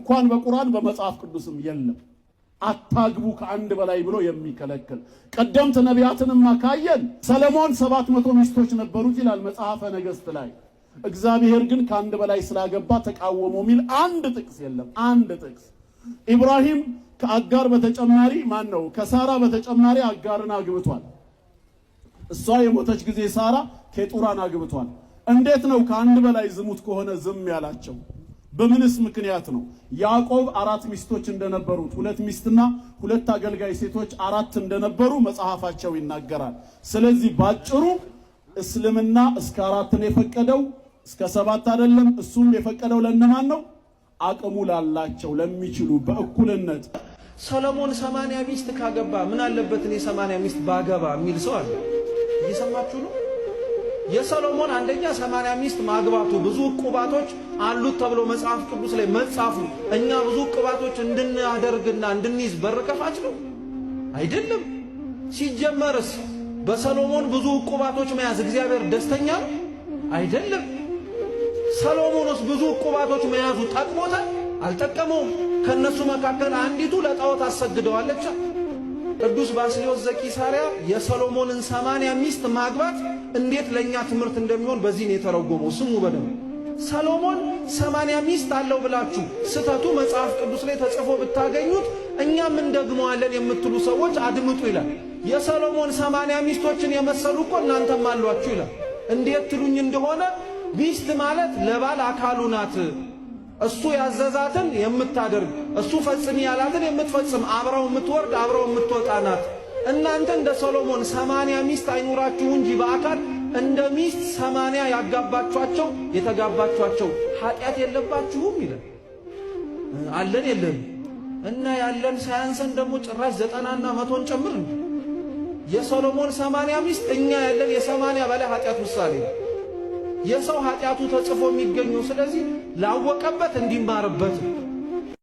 እንኳን በቁርአን በመጽሐፍ ቅዱስም የለም። አታግቡ ከአንድ በላይ ብሎ የሚከለክል። ቀደምት ነቢያትንማ ካየን ሰለሞን 700 ሚስቶች ነበሩት ይላል መጽሐፈ ነገሥት ላይ። እግዚአብሔር ግን ከአንድ በላይ ስላገባ ተቃወመው ሚል አንድ ጥቅስ የለም። አንድ ጥቅስ። ኢብራሂም ከአጋር በተጨማሪ ነው ከሳራ በተጨማሪ አጋርን አግብቷል። እሷ የሞተች ጊዜ ሳራ ኬጡራን አግብቷል። እንዴት ነው ከአንድ በላይ ዝሙት ከሆነ ዝም ያላቸው? በምንስ ምክንያት ነው? ያዕቆብ 4 ሚስቶች እንደነበሩት 2 ሚስትና 2 አገልጋይ ሴቶች 4 እንደነበሩ መጽሐፋቸው ይናገራል። ስለዚህ ባጭሩ እስልምና እስከ 4 ነው የፈቀደው፣ እስከ 7 አይደለም። እሱም የፈቀደው ለነማን ነው? አቅሙ ላላቸው ለሚችሉ በእኩልነት። ሰሎሞን 80 ሚስት ካገባ ምን አለበት እኔ 80 ሚስት ባገባ የሚል ሰው አለ። እየሰማችሁ ነው? የሰሎሞን አንደኛ 80 ሚስት ማግባቱ ብዙ ዕቁባቶች አሉት ተብሎ መጽሐፍ ቅዱስ ላይ መጻፉ እኛ ብዙ ዕቁባቶች እንድናደርግና እንድንይዝ በር ከፋች ነው አይደለም። ሲጀመርስ በሰሎሞን ብዙ ዕቁባቶች መያዝ እግዚአብሔር ደስተኛ ነው አይደለም። ሰሎሞንስ ብዙ ዕቁባቶች መያዙ ጠቅሞታል አልጠቀመውም? ከነሱ መካከል አንዲቱ ለጣዖት አሰግደዋለች። ቅዱስ ባስልዮስ ዘቂሳርያ የሰሎሞንን 80 ሚስት ማግባት እንዴት ለኛ ትምህርት እንደሚሆን በዚህ ነው የተረጎመው። ስሙ በደንብ። ሰሎሞን 80 ሚስት አለው ብላችሁ ስተቱ መጽሐፍ ቅዱስ ላይ ተጽፎ ብታገኙት እኛም እንደግመዋለን የምትሉ ሰዎች አድምጡ ይላል። የሰሎሞን 80 ሚስቶችን የመሰሉ እኮ እናንተም አሏችሁ ይላል። እንዴት ትሉኝ እንደሆነ ሚስት ማለት ለባል አካሉ ናት። እሱ ያዘዛትን የምታደርግ እሱ ፈጽሚ ያላትን የምትፈጽም አብራው የምትወርድ አብራው የምትወጣ ናት። እናንተ እንደ ሰሎሞን 80 ሚስት አይኑራችሁ እንጂ በአካል እንደ ሚስት 80 ያጋባችኋቸው የተጋባችኋቸው ኃጢአት የለባችሁም ይላል። አለን የለም እና ያለን ሳያንሰን ደግሞ ጭራሽ 90ና 100ን ጨምር። የሰሎሞን 80 ሚስት እኛ ያለን የ80 በላይ ኃጢአት ምሳሌ ነው። የሰው ኃጢአቱ ተጽፎ የሚገኘው ስለዚህ ላወቀበት እንዲማርበት